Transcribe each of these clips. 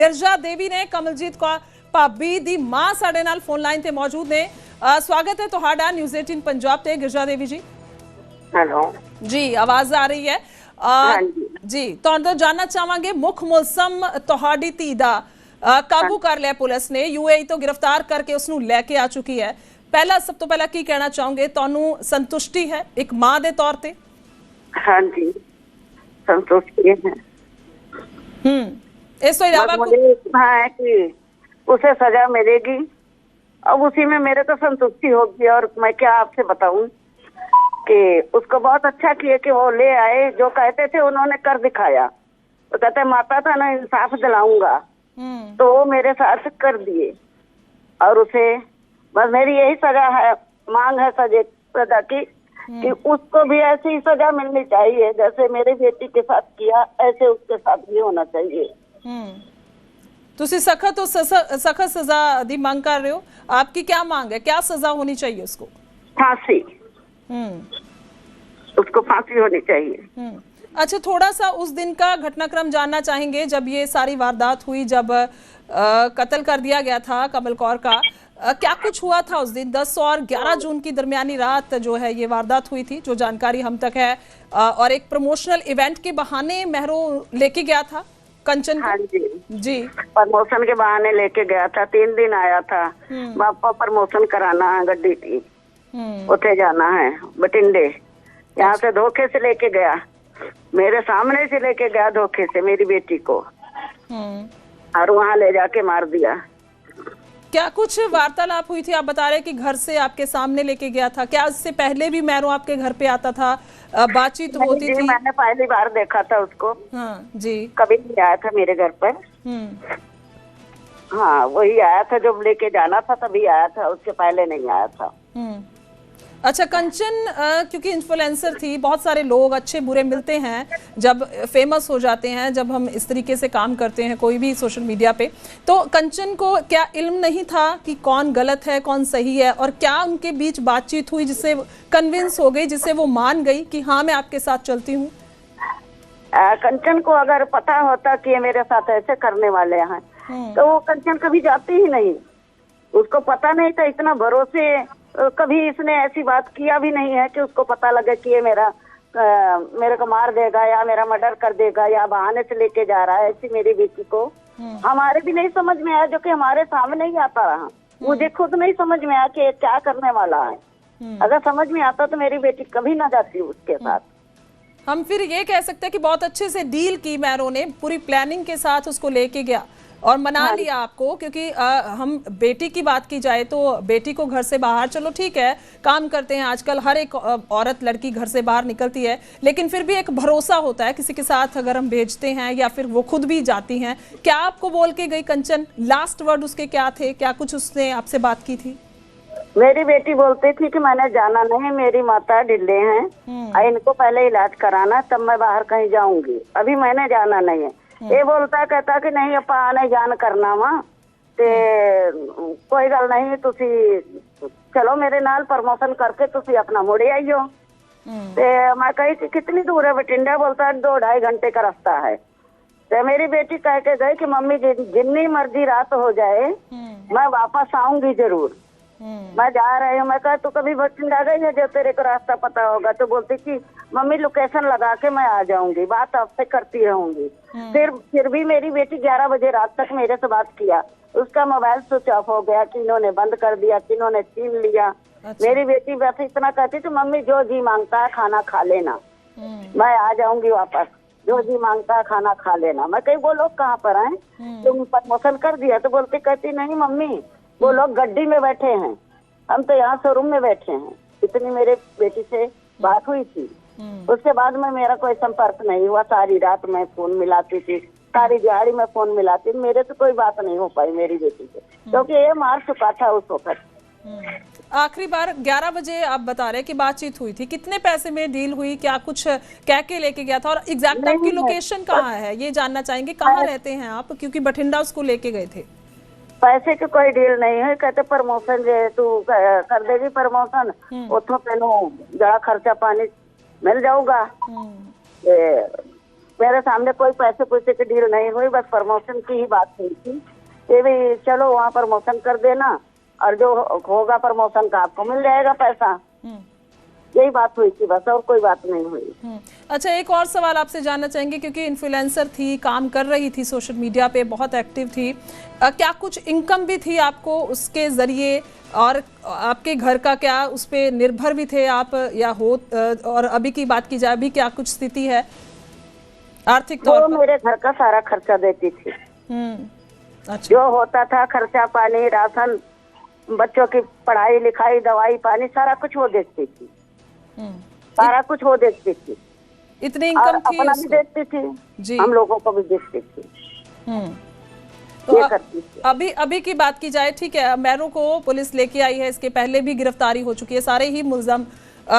गिरजा देवी ने कमलजीत कौर भाभी दी मां साडे नाल फोन लाइन ते मौजूद ने। स्वागत है तुहाडा न्यूज़ 18 पंजाब ते। गिरजा देवी जी हेलो जी, आवाज आ रही है? जी, तुहाडे तो जानना चाहांगे मुख मुलजम तुहाडी धी दा काबू कर लिया पुलिस ने, यूएई तो गिरफ्तार करके उसनू लेके आ चुकी है। पहला सब तो पहला की कहना चाहोगे, तुहानू संतुष्टि है एक मां दे तौर ते? हाँ जी, संतुष्टि है। इस तो इलावा मुझे इतना है कि उसे सजा मिलेगी, अब उसी में मेरे को संतुष्टि होगी। और मैं क्या आपसे बताऊं कि उसको बहुत अच्छा किए कि वो ले आए, जो कहते थे उन्होंने कर दिखाया। तो कहते माता था ना, इंसाफ दिलाऊंगा, तो वो मेरे साथ कर दिए। और उसे बस मेरी यही सजा है, मांग है सजा की कि उसको भी ऐसी ही सजा मिलनी चाहिए जैसे मेरी बेटी के साथ किया, ऐसे उसके साथ भी होना चाहिए। तुसी सख्त तो सख्त सजा दी मांग कर रहे हो, आपकी क्या मांग है, क्या सजा होनी चाहिए उसको? फांसी, उसको फांसी होनी चाहिए। अच्छा, थोड़ा सा उस दिन का घटनाक्रम जानना चाहेंगे जब ये सारी वारदात हुई, जब कत्ल कर दिया गया था कमल कौर का। क्या कुछ हुआ था उस दिन? 10 और 11 जून की दरमियानी रात जो है ये वारदात हुई थी, जो जानकारी हम तक है। और एक प्रमोशनल इवेंट के बहाने मेहरो लेके गया था कंचन को। हाँ जी जी, प्रमोशन के बहाने लेके गया था, 3 दिन आया था। बापा प्रमोशन कराना है, गड्डी की उठे जाना है बटिंडे। यहाँ से धोखे से लेके गया, मेरे सामने से लेके गया धोखे से मेरी बेटी को, और वहाँ ले जाके मार दिया। क्या कुछ वार्तालाप हुई थी? आप बता रहे कि घर से आपके सामने लेके गया था, क्या इससे पहले भी मेहरो आपके घर पे आता था, बातचीत होती थी? मैंने पहली बार देखा था उसको। हाँ जी, कभी नहीं आया था मेरे घर पर। हाँ, वही आया था जब लेके जाना था, तभी आया था, उसके पहले नहीं आया था। अच्छा, कंचन क्योंकि इन्फ्लुएंसर थी, बहुत सारे लोग अच्छे बुरे मिलते हैं जब फेमस हो जाते हैं, जब हम इस तरीके से काम करते हैं कोई भी सोशल मीडिया पे। तो कंचन को क्या इल्म नहीं था कि कौन गलत है कौन सही है, और क्या उनके बीच बातचीत हुई जिससे कन्विंस हो गई, जिससे वो मान गई कि हाँ मैं आपके साथ चलती हूँ? कंचन को अगर पता होता कि ये मेरे साथ ऐसे करने वाले हैं तो वो कंचन कभी जाती ही नहीं। उसको पता नहीं था, इतना भरोसे कभी इसने ऐसी बात किया भी नहीं है कि उसको पता लगे कि ये मेरे को मार देगा या मेरा मर्डर कर देगा या बहाने से लेके जा रहा है। ऐसी मेरी बेटी को हमारे भी नहीं समझ में आया, जो कि हमारे सामने ही आता रहा। मुझे खुद नहीं समझ में आया कि क्या करने वाला है। अगर समझ में आता तो मेरी बेटी कभी ना जाती उसके साथ। हम फिर ये कह सकते हैं कि बहुत अच्छे से डील की मेहरो ने, पूरी प्लानिंग के साथ उसको लेके गया और मना लिया आपको। क्योंकि हम बेटी की बात की जाए तो बेटी को घर से बाहर, चलो ठीक है काम करते हैं आजकल, हर एक औरत लड़की घर से बाहर निकलती है, लेकिन फिर भी एक भरोसा होता है किसी के साथ अगर हम भेजते हैं या फिर वो खुद भी जाती हैं। क्या आपको बोल के गई कंचन? लास्ट वर्ड उसके क्या थे? क्या कुछ उसने आपसे बात की थी? मेरी बेटी बोलती थी कि मैंने जाना नहीं, मेरी माता ढिल्ले हैं, इनको पहले इलाज कराना, तब मैं बाहर कहीं जाऊंगी, अभी मैंने जाना नहीं है। ये बोलता कहता कि नहीं अपा आने जान करना वा ते कोई गल नहीं, तुसी चलो मेरे नाल प्रमोशन करके तुसी अपना मुड़े आइयो। ते मैं कही कि कितनी दूर है बठिंडा? बोलता है 2-2.5 घंटे का रास्ता है। तो मेरी बेटी कह के गई कि मम्मी जितनी मर्जी रात हो जाए मैं वापस आऊंगी जरूर, मैं जा रही हूँ। मैं कहा तू कभी बठिंडा गई है जो तेरे को रास्ता पता होगा? तो बोलती कि मम्मी लोकेशन लगा के मैं आ जाऊंगी, बात आपसे करती रहूंगी। फिर भी मेरी बेटी 11 बजे रात तक मेरे से बात किया, उसका मोबाइल स्विच ऑफ हो गया, किन्होंने बंद कर दिया, किन्होंने छीन लिया। अच्छा। मेरी बेटी बस इतना कहती तो मम्मी जो जी मांगता है खाना खा लेना, मैं आ जाऊंगी वापस, जो जी मांगता है खाना खा लेना। मैं कही वो लोग कहाँ पर आए, तुम प्रमोशन कर दिया? तो बोलती कहती नहीं मम्मी वो लोग गड्डी में बैठे हैं, हम तो यहाँ शोरूम में बैठे हैं। इतनी मेरे बेटी से बात हुई थी। उसके बाद में मेरा कोई संपर्क नहीं हुआ। सारी रात मैं फोन मिलाती थी, सारी दिहाड़ी में फोन मिलाती थी, मेरे से कोई बात नहीं हो पाई मेरी बेटी से, क्योंकि ये मार चुका था उस वक्त। आखिरी बार 11 बजे आप बता रहे कि बातचीत हुई थी, कितने पैसे में डील हुई, क्या कुछ कह के लेके गया था, और एग्जैक्ट आपकी लोकेशन कहाँ है ये जानना चाहेंगे, कहाँ रहते हैं आप? क्योंकि बठिंडा उसको लेके गए थे। पैसे की कोई डील नहीं है, कहते प्रमोशन जे तू कर देगी प्रमोशन, उतो तेनू जरा खर्चा पानी मिल जाऊगा। मेरे सामने कोई पैसे पैसे की डील नहीं हुई, बस प्रमोशन की ही बात हुई थी। ये भी चलो वहाँ प्रमोशन कर देना और जो होगा प्रमोशन का आपको मिल जाएगा पैसा, यही बात हुई थी बस, और कोई बात नहीं हुई। अच्छा, एक और सवाल आपसे जानना चाहेंगे, क्योंकि इन्फ्लुएंसर थी, काम कर रही थी सोशल मीडिया पे, बहुत एक्टिव थी, क्या कुछ इनकम भी थी आपको उसके जरिए, और आपके घर का क्या उस पे निर्भर भी थे आप या हो, और अभी की बात की जाए अभी क्या कुछ स्थिति है आर्थिक तौर पर? मेरे घर का सारा खर्चा देती थी। अच्छा। जो होता था खर्चा पानी, राशन, बच्चों की पढ़ाई लिखाई, दवाई पानी, सारा कुछ वो देखती थी। सारा कुछ वो देखती थी। इतनी इनकम थी, अपना भी देखती थी जी, हम लोगों को भी देखती थी। तो अभी की बात की जाए, ठीक है, मैरों को पुलिस लेके आई है, इसके पहले भी गिरफ्तारी हो चुकी है, सारे ही मुलजम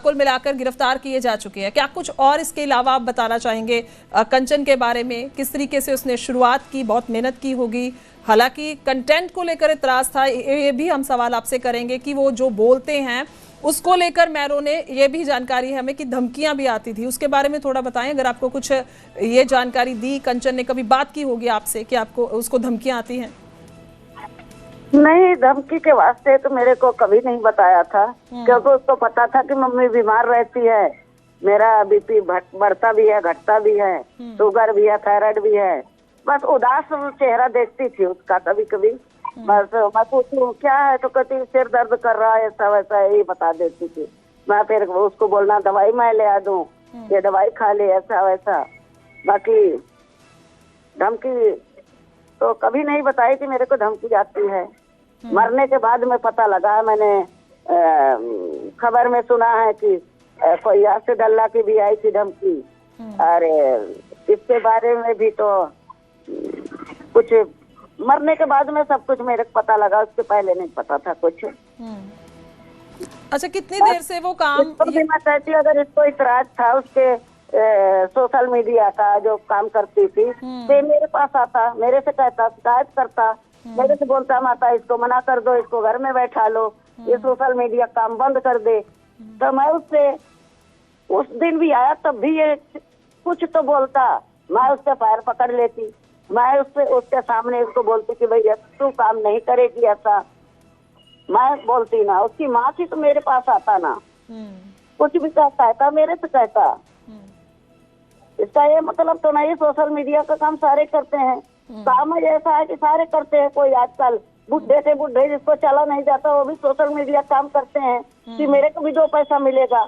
कुल मिलाकर गिरफ्तार किए जा चुके हैं। क्या कुछ और इसके अलावा आप बताना चाहेंगे कंचन के बारे में? किस तरीके से उसने शुरुआत की, बहुत मेहनत की होगी, हालांकि कंटेंट को लेकर इतराज था, ये भी हम सवाल आपसे करेंगे कि वो जो बोलते हैं उसको लेकर मैरों ने, ये भी जानकारी है हमें कि धमकियां भी आती थी, उसके बारे में थोड़ा बताएं अगर आपको कुछ ये जानकारी दी। कंचन ने कभी बात की होगी आपसे कि आपको उसको धमकियां आती हैं? नहीं, धमकी के वास्ते तो मेरे को कभी नहीं बताया था, क्योंकि उसको पता था कि मम्मी बीमार रहती है, मेरा बीपी बढ़ता भी है घटता भी है, शुगर भी है, थायराइड भी है, बस उदास चेहरा देखती थी उसका कभी कभी। बस मैं पूछूं क्या है तो कहती सिर दर्द कर रहा है, ऐसा वैसा, यही बता देती थी। मैं फिर उसको बोलना दवाई मैं ले आ दूं, ये दवाई खा ले, ऐसा वैसा। बाकी धमकी तो कभी नहीं बताई कि मेरे को धमकी आती है। मरने के बाद में पता लगा, मैंने खबर में सुना है कि कोई यासिद अल्लाह की भी आई थी धमकी। अरे इसके बारे में भी तो कुछ मरने के बाद में सब कुछ मेरे को पता लगा, उसके पहले नहीं पता था कुछ। अच्छा, कितनी देर से वो काम? मैं कहती हूँ अगर इसको इतराज था उसके सोशल मीडिया का जो काम करती थी, तो मेरे पास आता, मेरे से कहता, शिकायत करता, मेरे से बोलता माता इसको मना कर दो, इसको घर में बैठा लो, ये सोशल मीडिया काम बंद कर दे। तो मैं उससे उस दिन भी आया तब भी ये कुछ तो बोलता, मैं उससे पैर पकड़ लेती, मैं उसके सामने उसको बोलती कि भैया तू काम नहीं करेगी ऐसा, मैं बोलती ना। उसकी माँ थी तो मेरे पास आता ना, कुछ भी कहता मेरे से कहता। इसका ये मतलब तो नहीं सोशल मीडिया का काम सारे करते हैं, काम ऐसा है कि सारे करते हैं। कोई आजकल बुढ़े से बुढ़े जिसको चला नहीं जाता वो भी सोशल मीडिया काम करते हैं कि मेरे को भी 2 पैसा मिलेगा।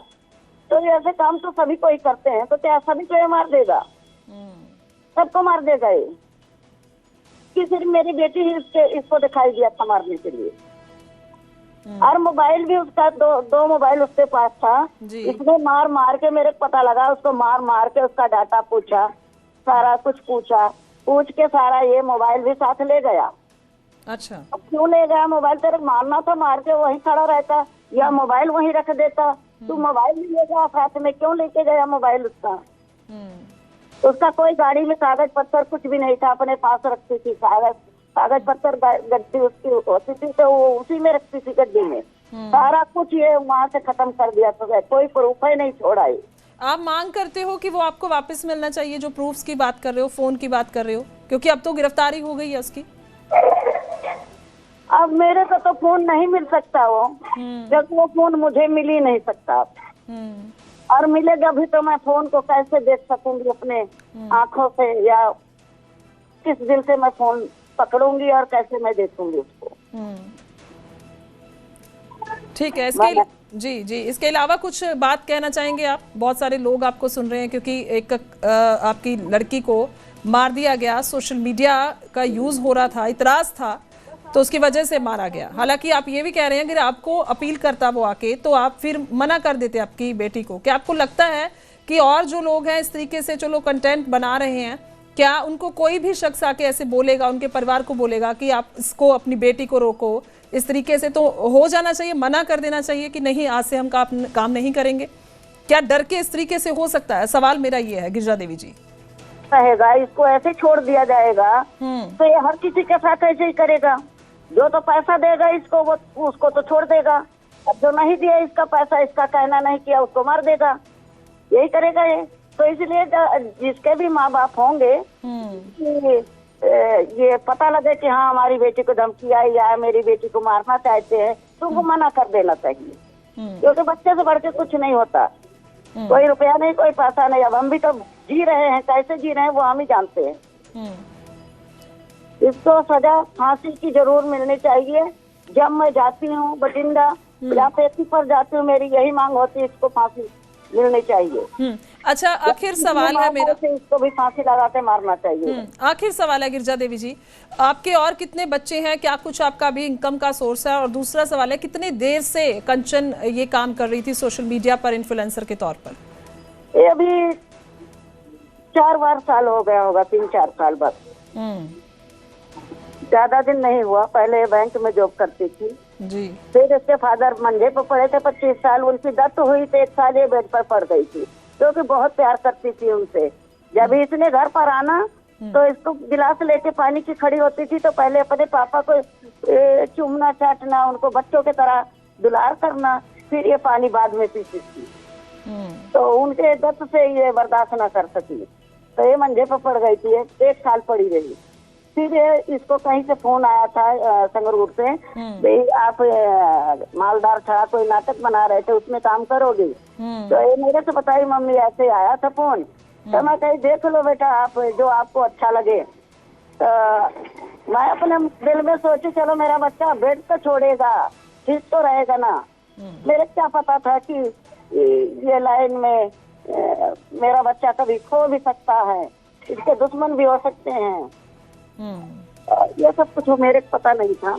तो ऐसे काम तो सभी को ही करते हैं, तो क्या सभी को ये मार देगा? सबको मार देगा ये? कि सिर्फ मेरी बेटी ही इसको दिखाई दिया था मारने के लिए। और मोबाइल भी उसका दो मोबाइल उसके पास था। इसने मार मार के, मेरे को पता लगा, उसको मार मार के उसका डाटा पूछा, सारा कुछ पूछ के सारा ये मोबाइल भी साथ ले गया। अच्छा, अब क्यों ले गया मोबाइल? तेरे मारना था, मार के वहीं खड़ा रहता या मोबाइल वहीं रख देता। तू मोबाइल नहीं ले गया साथ में, क्यों लेके गया मोबाइल उसका? उसका कोई गाड़ी में कागज पत्तर कुछ भी नहीं था, अपने पास रखती थी कागज पत्तर, गड्डी उसकी होती थी तो वो उसी में रखती थी गड्डी में। सारा कुछ ये वहाँ से खत्म कर दिया, तो कोई प्रूफ ही नहीं छोड़ा। आप मांग करते हो कि वो आपको वापस मिलना चाहिए, जो प्रूफ्स की बात कर रहे हो, फोन की बात कर रहे हो, क्योंकि अब तो गिरफ्तारी हो गई है उसकी। अब मेरे को तो फोन नहीं मिल सकता वो, क्योंकि वो फोन मुझे मिल ही नहीं सकता। और मिलेगा भी तो मैं फोन को कैसे देख सकूंगी अपने आंखों से, या किस दिल से मैं फोन पकड़ूंगी और कैसे मैं देखूंगी उसको? ठीक है, इसके इसके अलावा कुछ बात कहना चाहेंगे आप? बहुत सारे लोग आपको सुन रहे हैं, क्योंकि एक आपकी लड़की को मार दिया गया, सोशल मीडिया का यूज हो रहा था, इतराज था, तो उसकी वजह से मारा गया। हालांकि आप ये भी कह रहे हैं अगर आपको अपील करता वो आके तो आप फिर मना कर देते आपकी बेटी को। क्या आपको लगता है कि और जो लोग हैं इस तरीके से चलो कंटेंट बना रहे हैं, क्या उनको कोई भी शख्स आके ऐसे बोलेगा, उनके परिवार को बोलेगा कि आप इसको, अपनी बेटी को रोको, इस तरीके से तो हो जाना चाहिए, मना कर देना चाहिए कि नहीं आज से हम काम नहीं करेंगे? क्या डर के इस तरीके से हो सकता है? सवाल मेरा ये है गिरिजा देवी जी। रहेगा इसको ऐसे छोड़ दिया जाएगा तो ये हर किसी के साथ ऐसे ही करेगा। जो तो पैसा देगा इसको वो उसको तो छोड़ देगा, अब जो नहीं दिया इसका पैसा, इसका कहना नहीं किया, उसको मार देगा। यही करेगा ये। तो इसलिए जिसके भी माँ बाप होंगे कि ये पता लगे कि हाँ हमारी बेटी को धमकी आई या मेरी बेटी को मारना चाहते हैं, तो उनको मना कर देना चाहिए, क्योंकि बच्चे से बढ़ के कुछ नहीं होता। कोई रुपया नहीं, कोई पैसा नहीं। अब हम भी तो जी रहे हैं, कैसे जी रहे हैं वो हम ही जानते हैं। इसको सजा फांसी की जरूर मिलनी चाहिए। जब मैं जाती हूँ बठिंडा या पेटी पर जाती हूँ, मेरी यही मांग होती है, इसको फांसी मिलनी चाहिए। अच्छा, आखिर सवाल है मेरा, इसको भी फांसी लगा के मारना चाहिए। आखिर सवाल है गिरिजा देवी जी, आपके और कितने बच्चे हैं? क्या कुछ आपका भी इनकम का सोर्स है? और दूसरा सवाल है, कितनी देर से कंचन ये काम कर रही थी सोशल मीडिया पर इन्फ्लुएंसर के तौर पर? ये अभी 4 साल हो गया होगा, 3-4 साल बस, ज्यादा दिन नहीं हुआ। पहले बैंक में जॉब करती थी जी। फिर इसके फादर मंजे पर पड़े थे 25 साल, उनकी डेथ हुई तो 1 साल ये बेड पर पड़ गई थी, क्योंकि बहुत प्यार करती थी उनसे। जब इसने घर पर आना तो इसको गिलास लेके पानी की खड़ी होती थी, तो पहले अपने पापा को चूमना चाटना, उनको बच्चों की तरह दुलार करना, फिर ये पानी बाद में पीती थी। तो उनके डेथ से ये बर्दाश्त न कर सकी, तो ये मंजे पर पड़ गई थी, 1 साल पड़ी रही। फिर इसको कहीं से फोन आया था संगरूर से, भाई आप मालदार छड़ा कोई नाटक बना रहे थे, उसमें काम करोगे? तो ये मेरे से बताई मम्मी ऐसे आया था फोन। तो मैं कही देख लो बेटा, आप जो आपको अच्छा लगे। तो मैं अपने दिल में सोची चलो मेरा बच्चा बेड तो छोड़ेगा, ठीक तो रहेगा ना। मेरे क्या पता था कि ये लाइन में मेरा बच्चा कभी खो भी सकता है, इसके दुश्मन भी हो सकते हैं। ये सब कुछ मेरे को पता नहीं था।